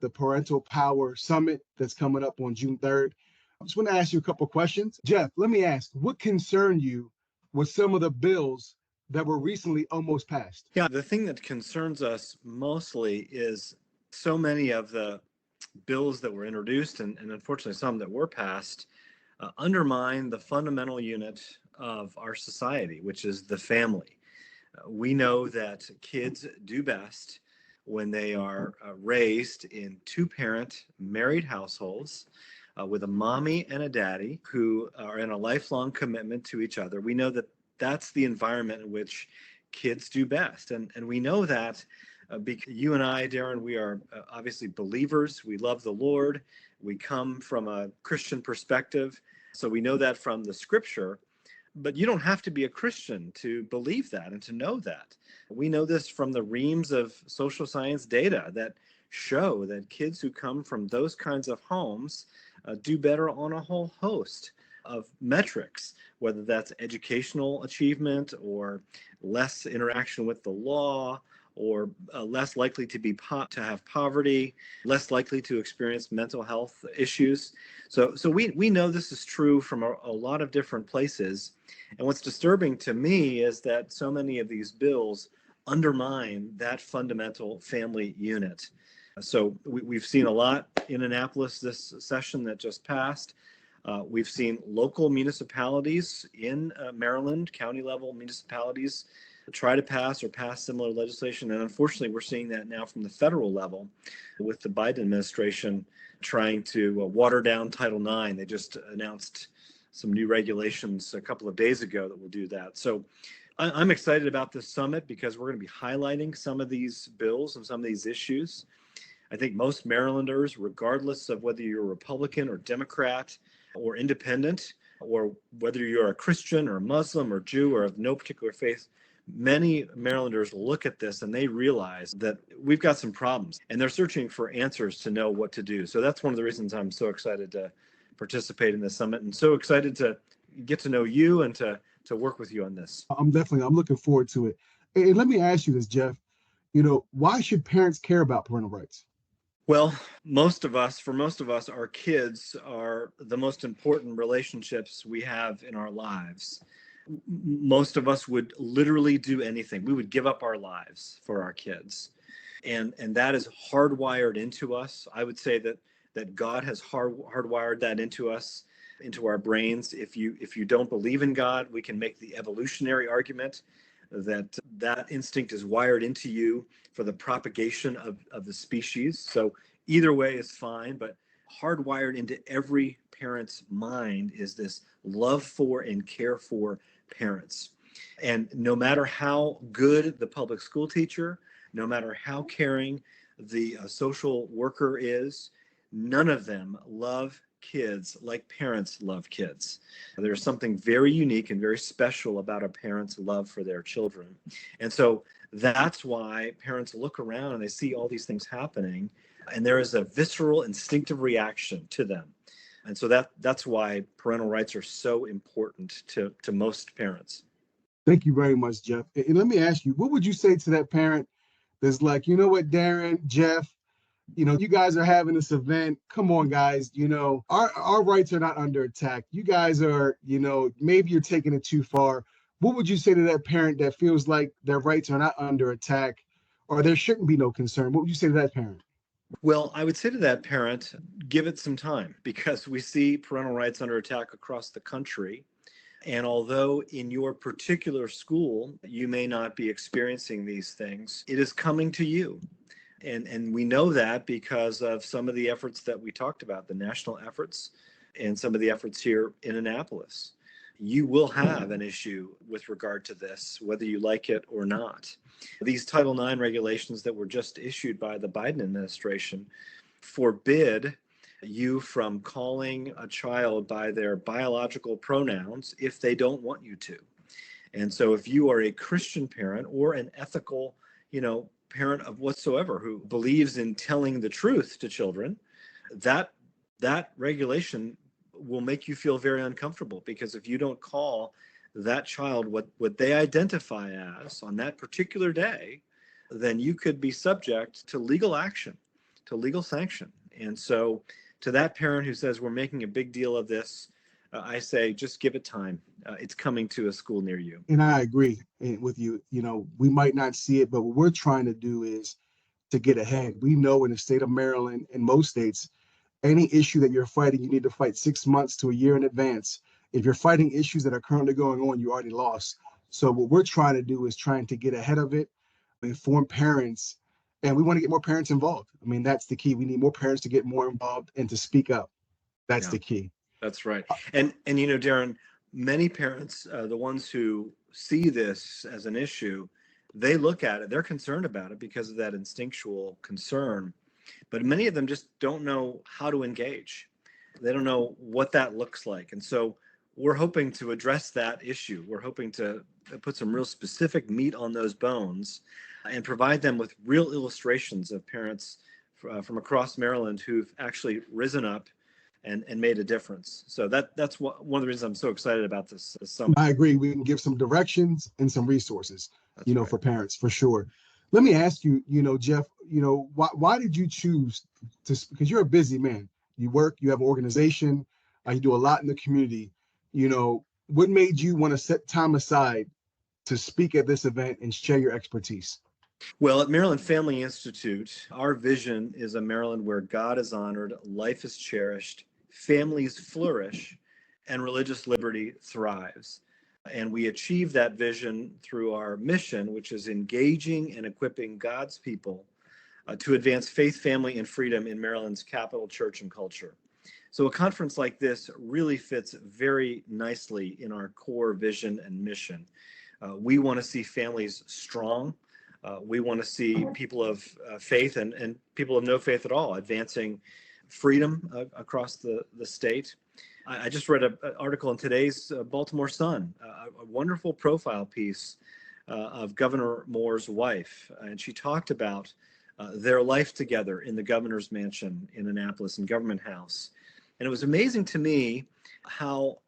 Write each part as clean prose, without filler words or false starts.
the Parental Power Summit that's coming up on June 3rd. I just want to ask you a couple of questions. Jeff, let me ask, what concerned you with some of the bills that were recently almost passed? Yeah, the thing that concerns us mostly is so many of the bills that were introduced and unfortunately some that were passed undermine the fundamental unit of our society, which is the family. We know that kids do best when they are raised in two-parent married households with a mommy and a daddy who are in a lifelong commitment to each other. We know that that's the environment in which kids do best. And we know that because you and I, Darren, we are obviously believers. We love the Lord. We come from a Christian perspective. So we know that from the scripture. But you don't have to be a Christian to believe that and to know that. We know this from the reams of social science data that show that kids who come from those kinds of homes do better on a whole host of metrics, whether that's educational achievement or less interaction with the law, or less likely to have poverty, less likely to experience mental health issues. So we know this is true from a lot of different places. And what's disturbing to me is that so many of these bills undermine that fundamental family unit. So we've seen a lot in Annapolis this session that just passed. We've seen local municipalities in Maryland, county level municipalities, try to pass similar legislation. And unfortunately, we're seeing that now from the federal level with the Biden administration trying to water down Title IX. They just announced some new regulations a couple of days ago that will do that. So I'm excited about this summit because we're going to be highlighting some of these bills and some of these issues. I think most Marylanders, regardless of whether you're a Republican or Democrat or independent, or whether you're a Christian or a Muslim or Jew or of no particular faith, many Marylanders look at this and they realize that we've got some problems and they're searching for answers to know what to do. So that's one of the reasons I'm so excited to participate in this summit and so excited to get to know you and to work with you on this. I'm looking forward to it. And let me ask you this, Jeff, why should parents care about parental rights? Well, for most of us, our kids are the most important relationships we have in our lives. Most of us would literally do anything. We would give up our lives for our kids. And that is hardwired into us. I would say that God has hardwired that into us, into our brains. If you don't believe in God, we can make the evolutionary argument that instinct is wired into you for the propagation of the species. So either way is fine, but hardwired into every parent's mind is this love for and care for parents. And no matter how good the public school teacher, no matter how caring the social worker is, none of them love kids like parents love kids. There's something very unique and very special about a parent's love for their children. And so that's why parents look around and they see all these things happening, and there is a visceral, instinctive reaction to them. And so that's why parental rights are so important to most parents. Thank you very much, Jeff. And let me ask you, what would you say to that parent that's like, you know what, Darren, Jeff, you guys are having this event. Come on, guys. Our rights are not under attack. You guys are, maybe you're taking it too far. What would you say to that parent that feels like their rights are not under attack or there shouldn't be no concern? What would you say to that parent? Well, I would say to that parent, give it some time, because we see parental rights under attack across the country. And although in your particular school, you may not be experiencing these things, it is coming to you. And we know that because of some of the efforts that we talked about, the national efforts and some of the efforts here in Annapolis. You will have an issue with regard to this, whether you like it or not. These Title IX regulations that were just issued by the Biden administration forbid you from calling a child by their biological pronouns if they don't want you to. And so if you are a Christian parent or an ethical, parent of whatsoever who believes in telling the truth to children, that regulation will make you feel very uncomfortable, because if you don't call that child what they identify as on that particular day, then you could be subject to legal action to legal sanction. And so to that parent who says we're making a big deal of this, I say just give it time. It's coming to a school near you. And I agree with you. We might not see it, but what we're trying to do is to get ahead. We know in the state of Maryland and most states, any issue that you're fighting, you need to fight 6 months to a year in advance. If you're fighting issues that are currently going on, you already lost. So what we're trying to do is trying to get ahead of it, inform parents, and we want to get more parents involved. I mean, that's the key. We need more parents to get more involved and to speak up. That's Yeah, the key. that's right. And Darren, many parents, the ones who see this as an issue, they look at it, they're concerned about it because of that instinctual concern. But many of them just don't know how to engage. They don't know what that looks like. And so we're hoping to address that issue. We're hoping to put some real specific meat on those bones and provide them with real illustrations of parents from across Maryland who've actually risen up and made a difference. So that's one of the reasons I'm so excited about this summit. I agree. We can give some directions and some resources, That's right. for parents, for sure. Let me ask you, Jeff, why did you choose to, because you're a busy man. You work, you have an organization, you do a lot in the community. What made you want to set time aside to speak at this event and share your expertise? Well, at Maryland Family Institute, our vision is a Maryland where God is honored, life is cherished, families flourish, and religious liberty thrives. And we achieve that vision through our mission, which is engaging and equipping God's people to advance faith, family, and freedom in Maryland's capital church and culture. So a conference like this really fits very nicely in our core vision and mission. We want to see families strong. We want to see people of faith and people of no faith at all advancing freedom across the state. I just read an article in today's Baltimore Sun, a wonderful profile piece of Governor Moore's wife. And she talked about their life together in the governor's mansion in Annapolis and Government House. And it was amazing to me how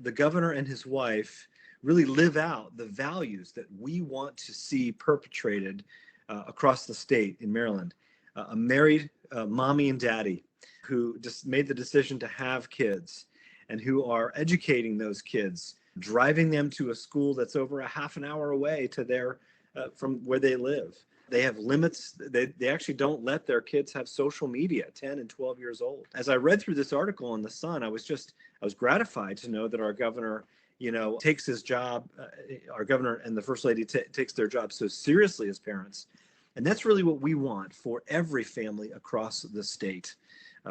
the governor and his wife really live out the values that we want to see perpetrated across the state in Maryland. A married mommy and daddy who just made the decision to have kids and who are educating those kids, driving them to a school that's over a half an hour away to from where they live. They have limits. They actually don't let their kids have social media, 10 and 12 years old. As I read through this article in the Sun, I was gratified to know that our governor, takes his job, our governor and the first lady takes their job so seriously as parents. And that's really what we want for every family across the state.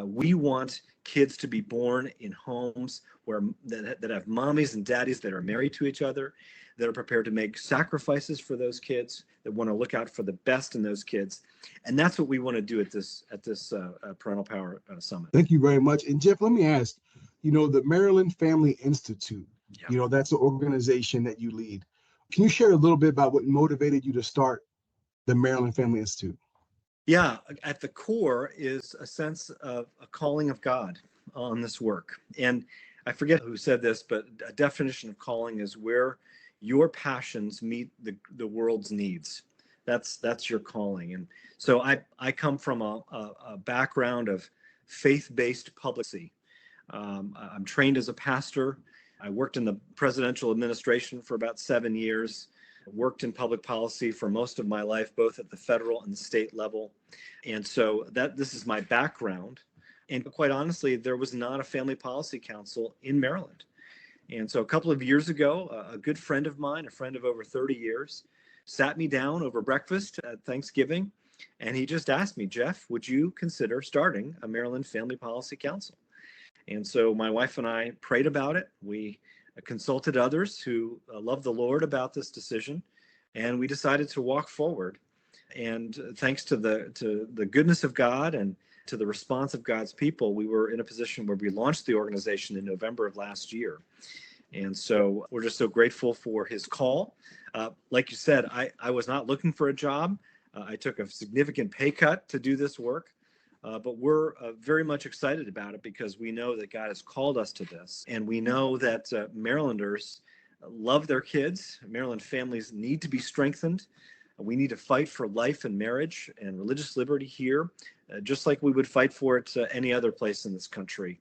We want kids to be born in homes that have mommies and daddies that are married to each other, that are prepared to make sacrifices for those kids, that want to look out for the best in those kids. And that's what we want to do at this Parental Power Summit. Thank you very much. And Jeff, let me ask, the Maryland Family Institute, that's an organization that you lead. Can you share a little bit about what motivated you to start the Maryland Family Institute? Yeah, at the core is a sense of a calling of God on this work. And I forget who said this, but a definition of calling is where your passions meet the world's needs. That's your calling. And so I come from a background of faith-based publicity. I'm trained as a pastor. I worked in the presidential administration for about 7 years. Worked in public policy for most of my life, both at the federal and the state level. And so this is my background. And quite honestly, there was not a family policy council in Maryland. And so a couple of years ago, a good friend of mine, a friend of over 30 years, sat me down over breakfast at Thanksgiving. And he just asked me, Jeff, would you consider starting a Maryland Family Policy Council? And so my wife and I prayed about it. We consulted others who love the Lord about this decision, and we decided to walk forward. And thanks to the goodness of God and to the response of God's people, we were in a position where we launched the organization in November of last year. And so we're just so grateful for his call. Like you said, I was not looking for a job. I took a significant pay cut to do this work. But we're very much excited about it because we know that God has called us to this. And we know that Marylanders love their kids. Maryland families need to be strengthened. We need to fight for life and marriage and religious liberty here, just like we would fight for it any other place in this country.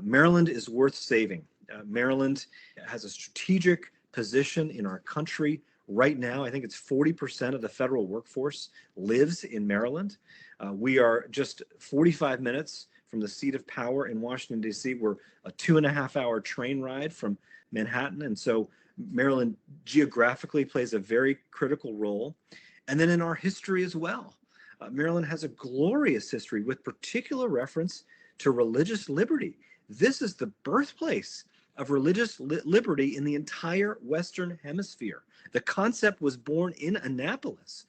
Maryland is worth saving. Maryland has a strategic position in our country right now. I think it's 40% of the federal workforce lives in Maryland. We are just 45 minutes from the seat of power in Washington, D.C. We're a 2.5-hour train ride from Manhattan. And so Maryland geographically plays a very critical role. And then in our history as well, Maryland has a glorious history with particular reference to religious liberty. This is the birthplace of religious liberty in the entire Western Hemisphere. The concept was born in Annapolis.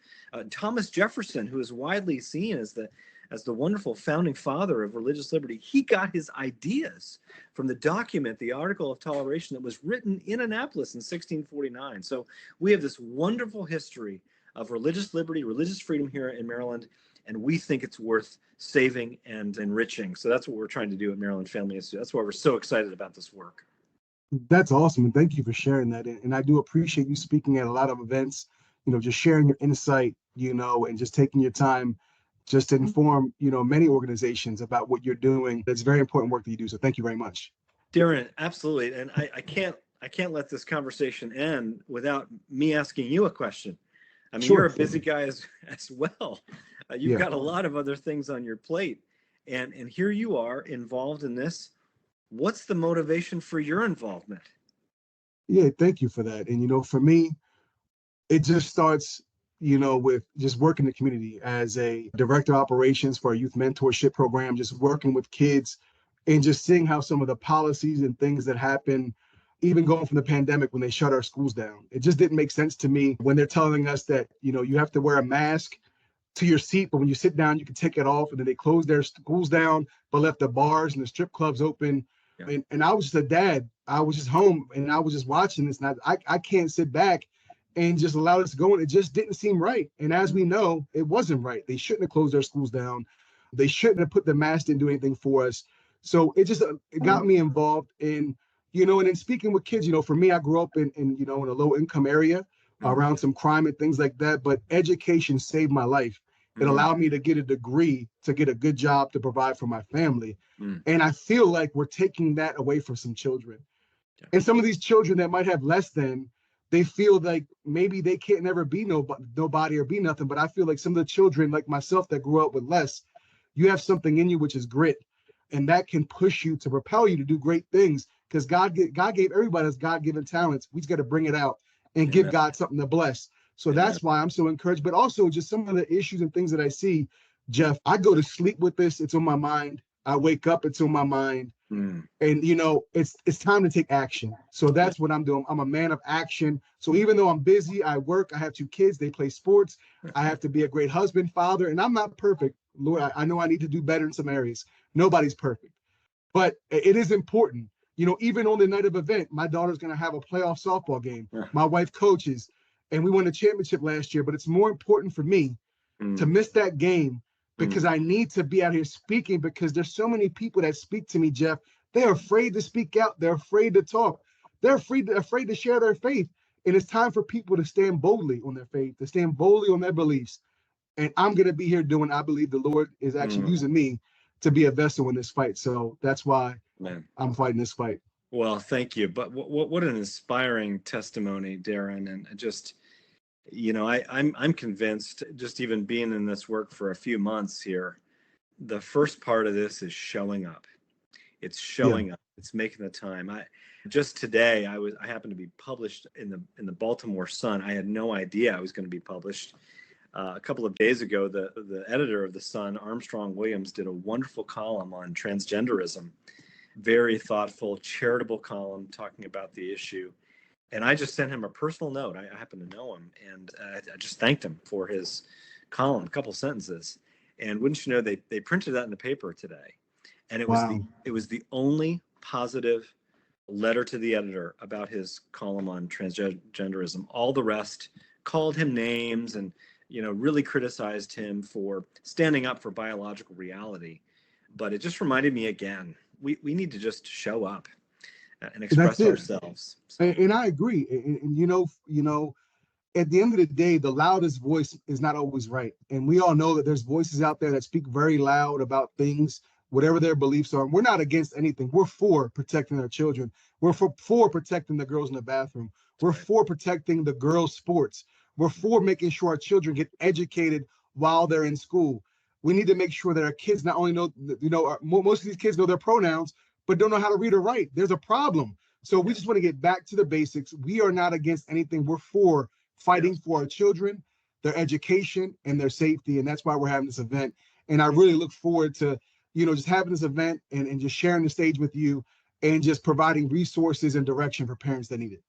Thomas Jefferson, who is widely seen as the wonderful founding father of religious liberty, he got his ideas from the document, the Article of Toleration, that was written in Annapolis in 1649. So we have this wonderful history of religious liberty, religious freedom here in Maryland, and we think it's worth saving and enriching. So that's what we're trying to do at Maryland Family Institute. That's why we're so excited about this work. That's awesome. And thank you for sharing that. And I do appreciate you speaking at a lot of events, just sharing your insight, and just taking your time just to inform, many organizations about what you're doing. It's very important work that you do. So thank you very much. Darren, absolutely. And I can't let this conversation end without me asking you a question. I mean, Sure. You're a busy guy as well. You've got a lot of other things on your plate. And here you are involved in this. What's the motivation for your involvement? Yeah, thank you for that. And, for me, it just starts, with just working in the community as a director of operations for a youth mentorship program, just working with kids and just seeing how some of the policies and things that happen, even going from the pandemic when they shut our schools down. It just didn't make sense to me when they're telling us that, you have to wear a mask to your seat, but when you sit down, you can take it off. And then they closed their schools down, but left the bars and the strip clubs open. Yeah. And I was just a dad. I was just home and I was just watching this. And I can't sit back and just allow this to go. And it just didn't seem right. And as we know, it wasn't right. They shouldn't have closed their schools down. They shouldn't have put the mask, didn't do anything for us. So it got me involved in, and in speaking with kids, for me, I grew up in a low income area around some crime and things like that. But education saved my life. It allowed me to get a degree, to get a good job, to provide for my family. And I feel like we're taking that away from some children. And some of these children that might have less than, they feel like maybe they can't never be nobody or be nothing. But I feel like some of the children like myself that grew up with less, you have something in you, which is grit. And that can push you to propel you to do great things, because God gave everybody those God-given talents. We just got to bring it out and give God something to bless. So that's why I'm so encouraged. But also just some of the issues and things that I see, Jeff, I go to sleep with this. It's on my mind. I wake up, it's on my mind. And, it's time to take action. So that's what I'm doing. I'm a man of action. So even though I'm busy, I work, I have 2 kids, they play sports. I have to be a great husband, father, and I'm not perfect. Lord, I know I need to do better in some areas. Nobody's perfect. But it is important. Even on the night of event, my daughter's going to have a playoff softball game. My wife coaches. And we won a championship last year, but it's more important for me to miss that game because I need to be out here speaking, because there's so many people that speak to me, Jeff. They're afraid to speak out. They're afraid to talk. They're afraid to share their faith. And it's time for people to stand boldly on their faith, to stand boldly on their beliefs. And I'm going to be here doing, I believe the Lord is actually using me to be a vessel in this fight. So that's why I'm fighting this fight. Well, thank you. But what an inspiring testimony, Darren. And just, I'm convinced, just even being in this work for a few months here, the first part of this is showing up. It's showing up. It's making the time. Just today, I happened to be published in the Baltimore Sun. I had no idea I was going to be published. A couple of days ago, the editor of the Sun, Armstrong Williams, did a wonderful column on transgenderism. Very thoughtful, charitable column talking about the issue. And I just sent him a personal note. I happen to know him. And I just thanked him for his column, a couple sentences. And wouldn't you know, they printed that in the paper today. And it was the only positive letter to the editor about his column on transgenderism. All the rest called him names and, really criticized him for standing up for biological reality. But it just reminded me again, we need to just show up and express ourselves. And I agree. And at the end of the day, the loudest voice is not always right. And we all know that there's voices out there that speak very loud about things, whatever their beliefs are. We're not against anything. We're for protecting our children. We're for protecting the girls in the bathroom. We're for protecting the girls' sports. We're for making sure our children get educated while they're in school. We need to make sure that our kids not only know, most of these kids know their pronouns, but don't know how to read or write. There's a problem. So we just want to get back to the basics. We are not against anything. We're for fighting for our children, their education, and their safety. And that's why we're having this event. And I really look forward to, just having this event and just sharing the stage with you and just providing resources and direction for parents that need it.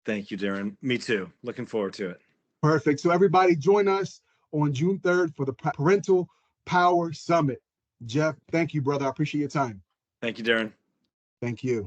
Thank you, Darren. Me too. Looking forward to it. Perfect. So everybody join us on June 3rd for the Parental Power Summit. Jeff, thank you, brother. I appreciate your time. Thank you, Darren. Thank you.